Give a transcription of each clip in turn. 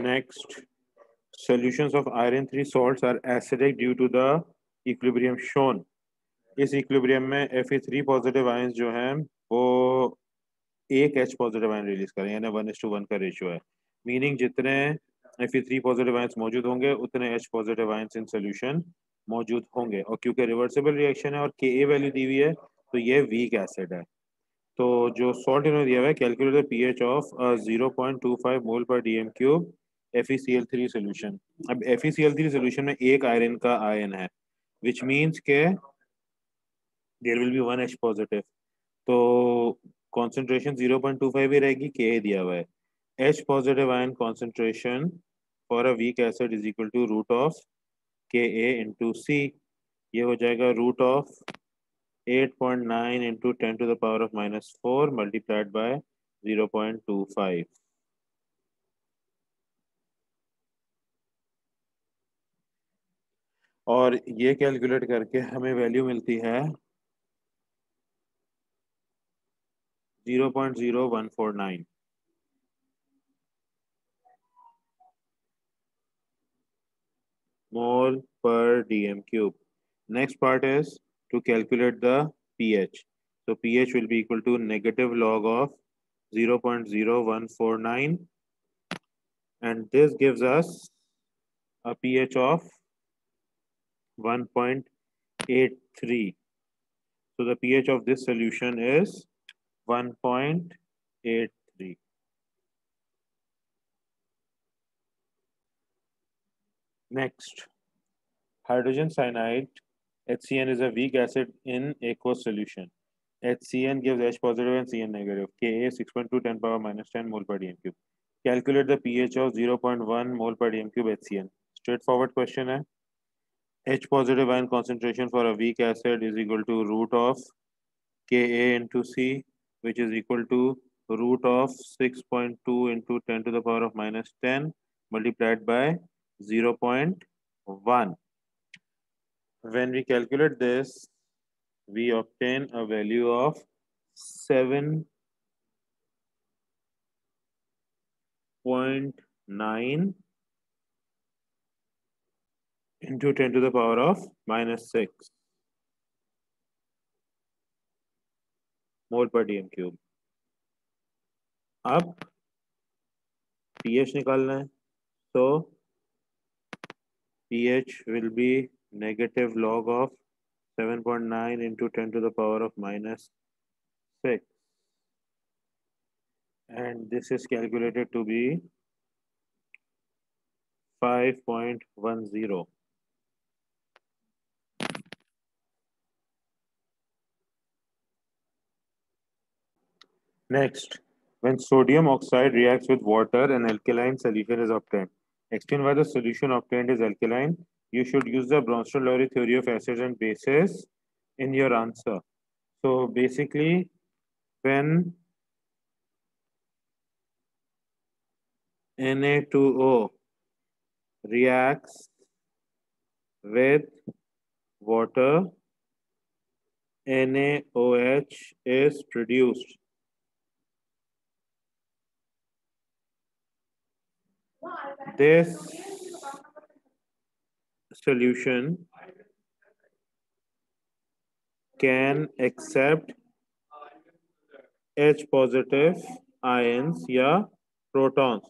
Next, solutions of iron 3 salts are acidic due to the equilibrium shown. इस equilibrium में Fe3 positive ions जो हैं वो एक H पॉजिटिव आयन रिलीज करें, यानी 1:1 का रेशियो है। मीनिंग जितने Fe3 पॉजिटिव आयंस मौजूद होंगे उतने H positive ions in solution मौजूद होंगे। और क्योंकि रिवर्सिबल रिएक्शन है और Ka वैल्यू दी हुई है तो ये वीक एसिड है। तो जो सॉल्ट इन्होंने दिया हुआ है, कैलकुलेट द पीएच ऑफ 0.25 मोल पर डीएम क्यूब FeCl3 सोल्यूशन। अब FeCl3 सोल्यूशन में एक आयरन का आयन है, विच मीन्स के there will be 1 H positive. तो कॉन्सेंट्रेशन 0.25 ही रहेगी, के दिया हुआ है। H positive ion concentration for a weak acid is equal to root of Ka into C. ये हो जाएगा root of 8.9 into 10 to the power of -4 multiplied by 0.25। और ये कैलकुलेट करके हमें वैल्यू मिलती है 0.0149 mole per dm cube. Next part is to calculate the pH. So pH will be equal to negative log of 0.0149, and this gives us a pH of 1.83. So the pH of this solution is 1.83. Next, hydrogen cyanide HCN is a weak acid in aqueous solution. HCN gives H positive and Cn negative. Ka 6.2 10 power minus 10 mole per dm cube. Calculate the pH of 0.1 mole per dm cube HCN. Straightforward question है. H positive ion concentration for a weak acid is equal to root of Ka into C, which is equal to root of 6.2 into 10 to the power of minus 10 multiplied by 0.1. When we calculate this, we obtain a value of 7.9 into 10 to the power of minus 6 mole per dm cube. अब pH निकालना है, so pH will be negative log of 7.9 into 10 to the power of minus 6, and this is calculated to be 5.10. Next, when sodium oxide reacts with water, an alkaline solution is obtained. Explain why the solution obtained is alkaline. You should use the Bronsted-Lowry theory of acids and bases in your answer. So basically, when Na2O reacts with water, NaOH is produced. This solution can accept H positive ions या protons,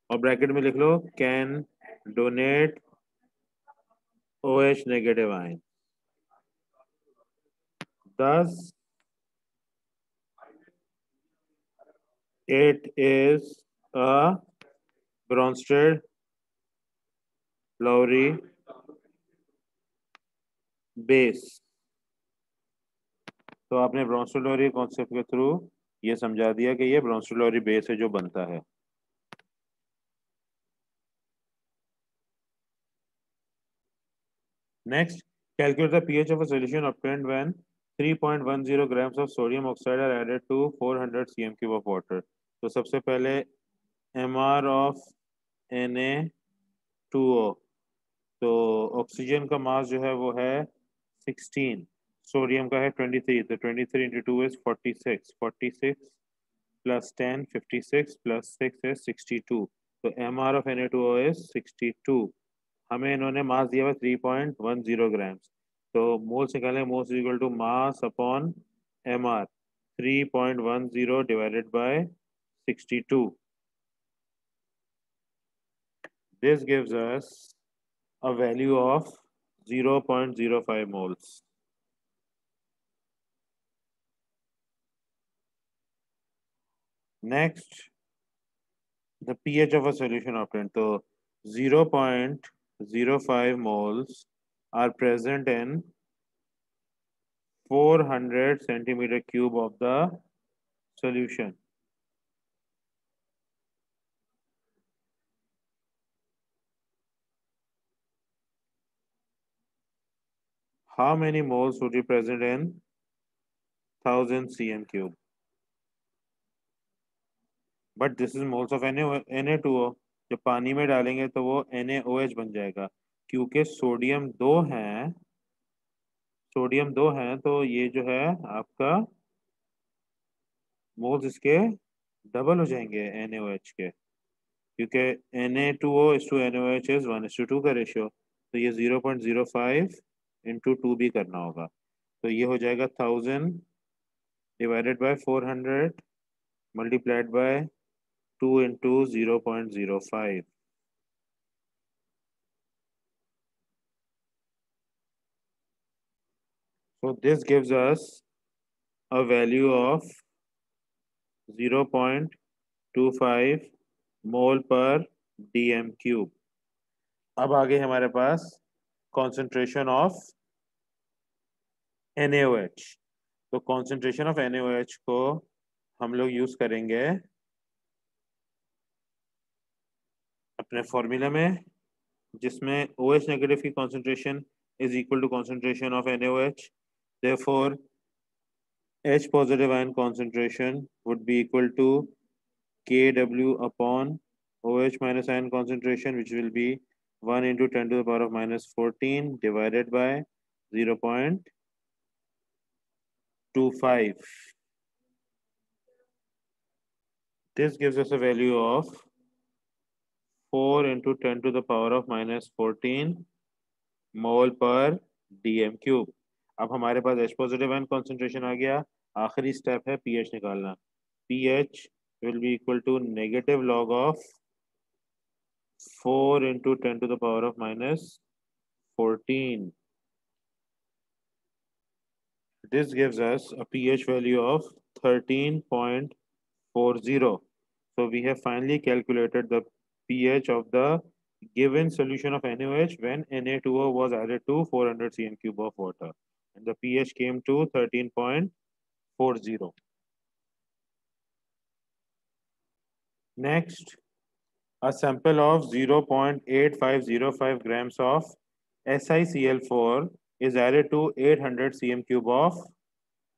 और bracket में लिख लो can donate OH negative ion. Thus, it is a Bronsted-Lowry base. तो आपने Brønsted-lorry concept के through ये समझा दिया कि ये ब्रॉन्स्टेड-लॉरी बेस है जो बनता है। Next, calculate the pH of a solution obtained when 3.10 grams of sodium oxide are added to 400 cm cube of water. तो सबसे पहले MR of Na2O, तो ऑक्सीजन का मास जो है वो है 16, सोडियम का है 23, तो 23 into 2 is 46, 46 plus 10 56 plus 6 is 62। तो MR of Na2O is 62। हमें इन्होंने मास दिया हुआ 3.10 ग्राम्स। तो मोल्स निकालें, moles equal to mass upon MR, 3.10 divided by 62। This gives us a value of 0.05 moles. Next, the pH of a solution obtained. So 0.05 moles are present in 400 centimeter cube of the solution. How many moles would be present in 1000 cm cube? But this is moles of Na2O। जब पानी में डालेंगे तो वो NaOH बन जाएगा, क्योंकि sodium दो हैं तो ये जो है आपका मोल्स इसके डबल हो जाएंगे NaOH के, क्योंकि Na2O is to NaOH is 1:2 का रेशियो। तो ये 0.05 इंटू 2 भी करना होगा। तो ये हो जाएगा 1000 divided by 400 multiplied by 2 into 0.05। So this gives us a value of 0.25 मोल पर dm क्यूब। अब आगे हमारे पास कॉन्सेंट्रेशन ऑफ NaOH। तो कॉन्सेंट्रेशन ऑफ NaOH को हम लोग यूज करेंगे अपने फॉर्मूला में, जिसमें OH नेगेटिव की concentration is equal to concentration of NaOH। Therefore H positive ion concentration would be equal to Kw upon OH minus ion concentration, which will be 1 into 10 to the power of minus 14 divided by 0.25. This gives us a value of 4 into 10 to the power of minus 14 मोल पर dm cube. अब हमारे पास H positive ion concentration आ गया। आखिरी step है pH निकालना। pH will be equal to negative log of 4 into 10 to the power of minus 14. This gives us a pH value of 13.40. So we have finally calculated the pH of the given solution of NaOH when Na2O was added to 400 cm cube of water, and the pH came to 13.40. Next, a sample of 0.8505 grams of SiCl4 is added to 800 cm cube of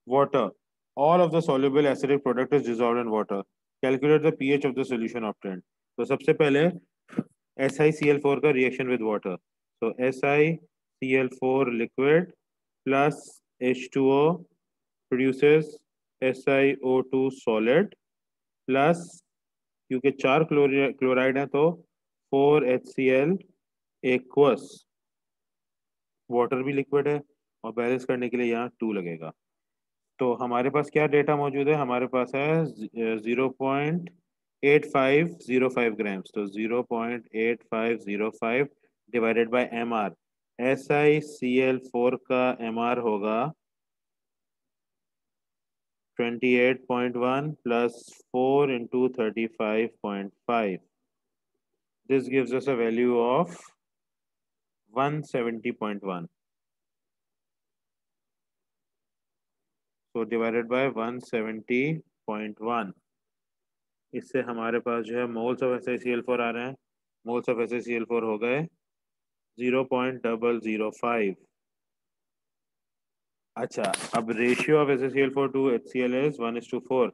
water. All of the soluble acidic product is dissolved in water. Calculate the pH of the solution obtained. तो सबसे पहले SiCl4 का reaction with water. So SiCl4 liquid plus H2O produces SiO2 solid plus, क्योंकि 4 chloride है तो 4HCl aqueous, water भी liquid है और बैलेंस करने के लिए यहाँ 2 लगेगा। तो हमारे पास क्या डेटा मौजूद है? हमारे पास है 0.8505 ग्राम्स। तो 0.8505 डिवाइडेड बाय MR। SiCl4 का MR होगा 28.1 plus 4 into 35.5. This gives us a value of 170.1. So divided by 170.1, इससे हमारे पास जो है मोल्स ऑफ SiCl4 आ रहे हैं। मोल्स ऑफ SiCl4 हो गए 0.005। अच्छा, अब ratio of SiCl4 to HCl is 1:4।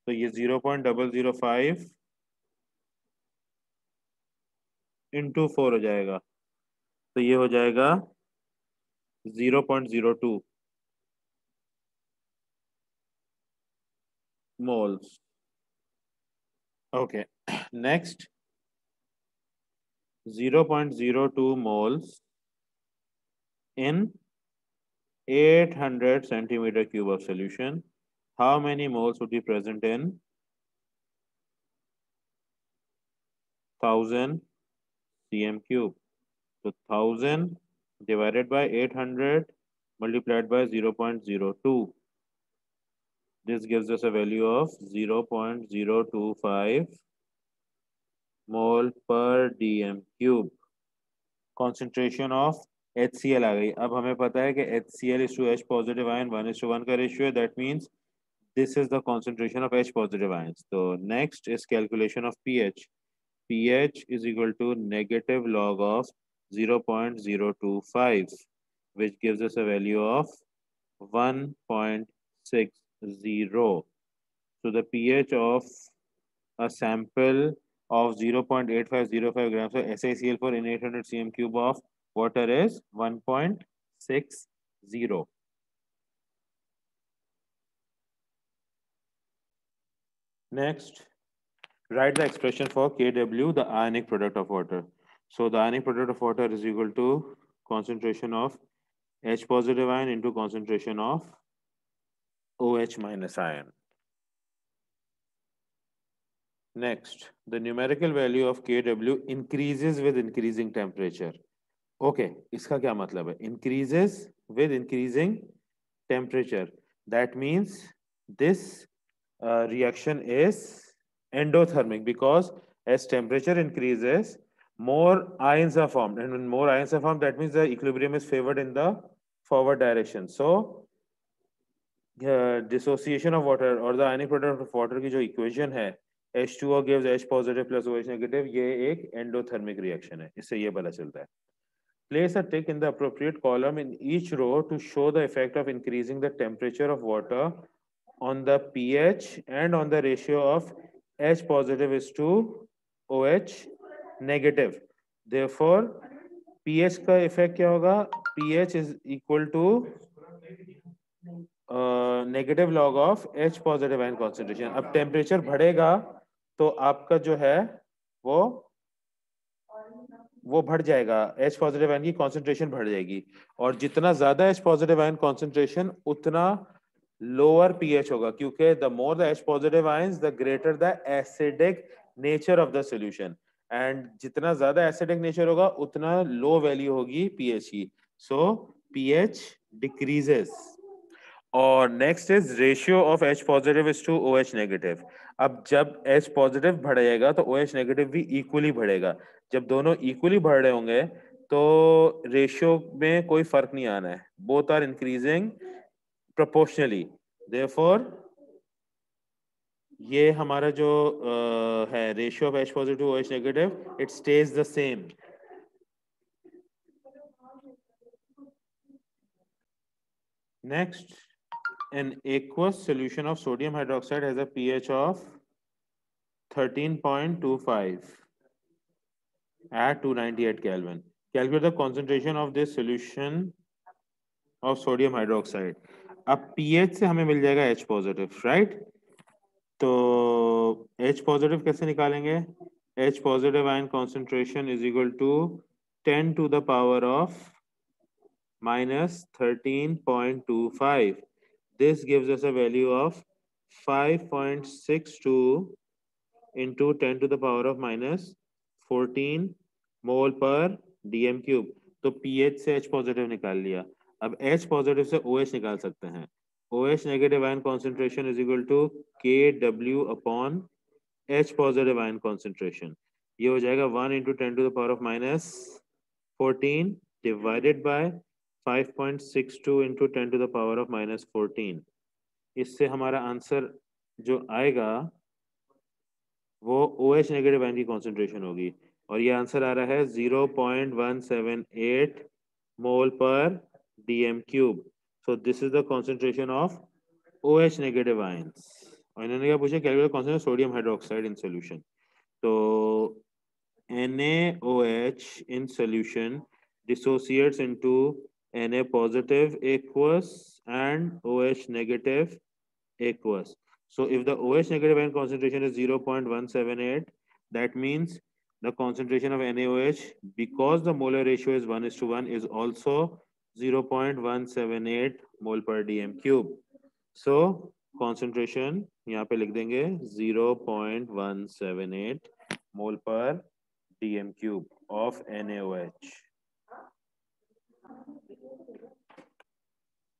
तो ये 0.005 इंटू 4 हो जाएगा। तो ये हो जाएगा 0.02 moles. Okay. Next, 0.02 moles in 800 centimeter cube of solution. How many moles would be present in 1000 cm cube? So 1000 divided by 800 multiplied by 0.02. This gives us a value of 0.025 mole per dm cube. Concentration of HCl आ गई. अब हमें पता है कि HCl is to H positive ion 1:1 का ratio है. That means this is the concentration of H positive ions. So next is calculation of pH. pH is equal to negative log of 0.025, which gives us a value of 1.60. So the pH of a sample of 0.8505 grams of SaCl4 in 800 cm cube of water is 1.60. Next, write the expression for Kw, the ionic product of water. So the ionic product of water is equal to concentration of H positive ion into concentration of OH minus ion. Next, the numerical value of Kw increases with increasing temperature. Okay, इसका क्या मतलब है? Increases with increasing temperature. That means this reaction is endothermic because as temperature increases, more ions are formed, and when more ions are formed, that means the equilibrium is favored in the forward direction. So dissociation of water or the ionic product of water की जो equation है H2O gives H positive plus OH negative, ये एक endothermic reaction है. इससे ये पता चलता है. Place a tick in the appropriate column in each row to show the effect of increasing the temperature of water on the pH and on the ratio of H positive is to OH negative. Therefore, pH का effect क्या होगा? pH is equal to negative log of H positive ion concentration. अब temperature बढ़ेगा तो आपका जो है वो बढ़ जाएगा, H पॉजिटिव आयन की कॉन्सेंट्रेशन बढ़ जाएगी, और जितना ज्यादा H पॉजिटिव आयन कॉन्सेंट्रेशन उतना लोअर pH होगा, क्योंकि the more the H positive ions the greater the acidic nature of the solution, and जितना ज्यादा एसिडिक नेचर होगा उतना लो वैल्यू होगी pH की. So pH decreases. और next is ratio of H positive is to OH negative. अब जब H positive बढ़ जाएगा तो OH नेगेटिव भी इक्वली बढ़ेगा. जब दोनों इक्वली बढ़ रहे होंगे तो रेशियो में कोई फर्क नहीं आना है. Both are increasing proportionally. Therefore ये हमारा जो है ratio of H positive OH negative, it stays the same. Next, an aqueous solution of sodium hydroxide has a pH of 13.25 at 298 Kelvin. Calculate the concentration of this solution of sodium hydroxide. अब pH से हमें मिल जाएगा H positive, right? तो H positive कैसे निकालेंगे? H positive ion concentration is equal to 10 to the power of minus 13.25. This gives us a value of 5.62 into 10 to the power of minus 14 मोल पर dm cube. तो pH से H positive निकाल लिया. अब H positive से OH निकाल सकते हैं. OH negative ion concentration is equal to Kw upon H positive ion concentration. ये हो जाएगा 1 into 10 to the power of minus 14 divided by 5.62 into 10 to the power of minus 14. इससे हमारा आंसर जो आएगा वो OH नेगेटिव आयन की concentration होगी, और ये आंसर आ रहा है 0.178 मोल पर dm cube. So this is the concentration of OH negative ions. और इन्होंने क्या पूछा? Calculate concentration sodium hydroxide in solution. तो NaOH in solution dissociates into Na positive aqueous and OH negative aqueous. So if the OH negative ion concentration is 0.178, that means the concentration of NaOH, because the molar ratio is 1:1, is also 0.178 mole per dm cube. So concentration यहाँ पे लिख देंगे 0.178 mole per dm cube of NaOH.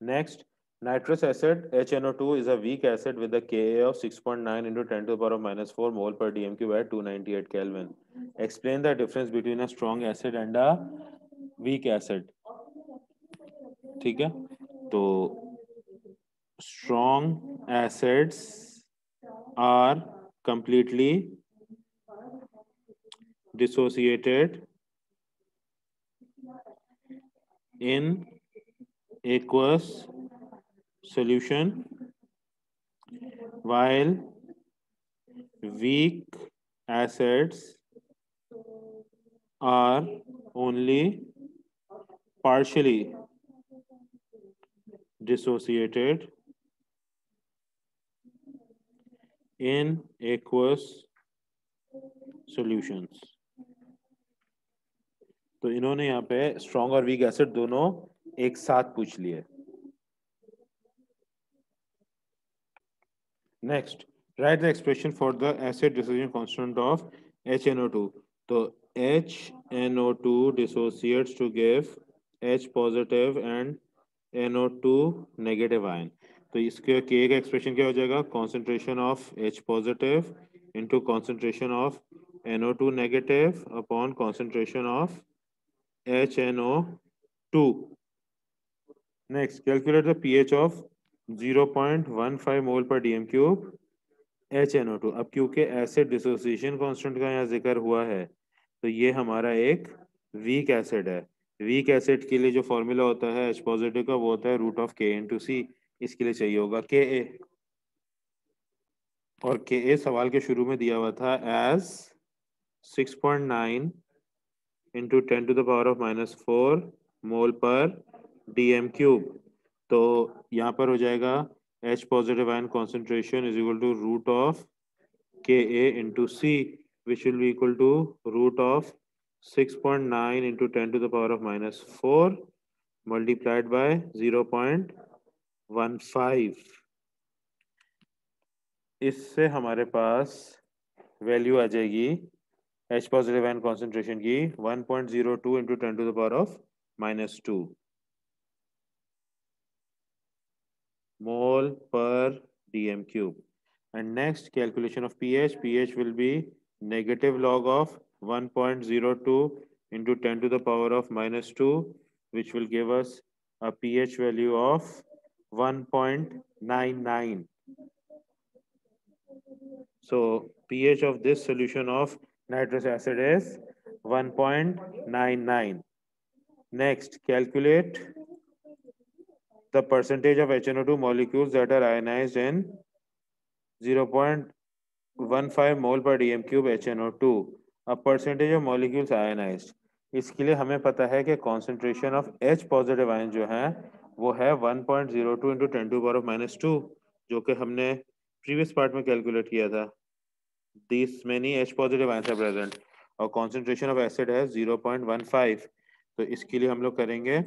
Next, nitrous acid HNO2 is a weak acid with a Ka of 6.9 into 10 to the power of -4 mole per dm cube at 298 Kelvin. Explain the difference between a strong acid and a weak acid. ठीक है, तो strong acids are completely dissociated in aqueous solution, while weak acids are only partially dissociated in aqueous solutions. तो इन्होंने यहाँ पे strong और weak acid दोनों एक साथ पूछ लिए. Next, write the expression for the acid dissociation constant of HNO2. तो HNO2 dissociates to give H positive and NO2 negative ion. तो इसके K का एक्सप्रेशन क्या हो जाएगा? Concentration of H positive into concentration of NO2 negative upon concentration of HNO2. Next, calculate the pH of 0.15 mole per dm cube HNO2. अब क्योंकि acid dissociation constant का यहाँ जिक्र हुआ है, तो ये हमारा एक वीक एसिड है. वीक एसिड के लिए जो फॉर्मूला होता है H पॉजिटिव का, वो होता है √K/C. इसके लिए चाहिए होगा Ka, और Ka सवाल के शुरू में दिया हुआ था as 6.9 into 10 to the power of -4 mole पर dm क्यूब. तो यहाँ पर हो जाएगा H positive ion concentration is equal to √Ka into C, which will be equal to √6.9 into 10 to the power of -4 multiplied by 0.15. इससे हमारे पास value आ जाएगी H positive ion concentration की 1.02 into 10 to the power of -2 mole per dm cube. And next, calculation of pH. pH will be negative log of 1.02 into 10 to the power of -2, which will give us a pH value of 1.99. So pH of this solution of nitrous acid is 1.99. Next, calculate the percentage of HNO2 molecules that are ionized in 0.15 mole per dm cube HNO2. A percentage of molecules ionized. इसके लिए हमें पता है कि concentration of H positive ion जो है वो है 1.02 into 10 to the power of -2, जो कि हमने previous part में calculate किया था. These many H positive ions are present और concentration of acid है 0.15. तो इसके लिए हम लोग करेंगे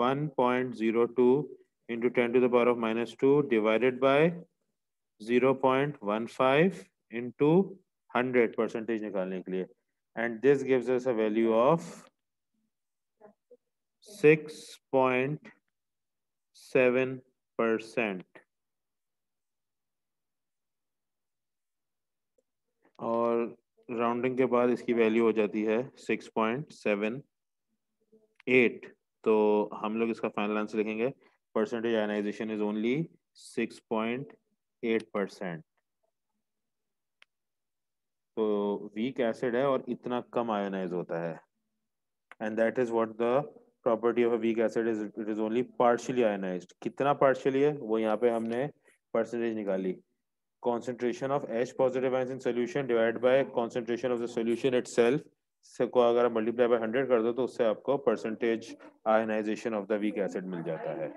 1.02 into 10 to the power of -2 divided by 0.15 into 100 percentage निकालने के लिए, and this gives us a value of 6.7%. और राउंडिंग के बाद इसकी वैल्यू हो जाती है 6.78. तो हम लोग इसका फाइनल आंसर लिखेंगे परसेंटेज आयनाइजेशन इज ओनली 6.8%. तो वीक एसिड है और इतना कम आयोनाइज होता है, and that is what the property of a weak acid is, it is only partially ionised. कितना पार्शियली है वो यहाँ पे हमने परसेंटेज निकाली. concentration of H positive ions in solution divided by concentration of the solution itself को अगर आप मल्टीप्लाई बाय 100 कर दो तो उससे आपको percentage ionisation of the weak acid मिल जाता है.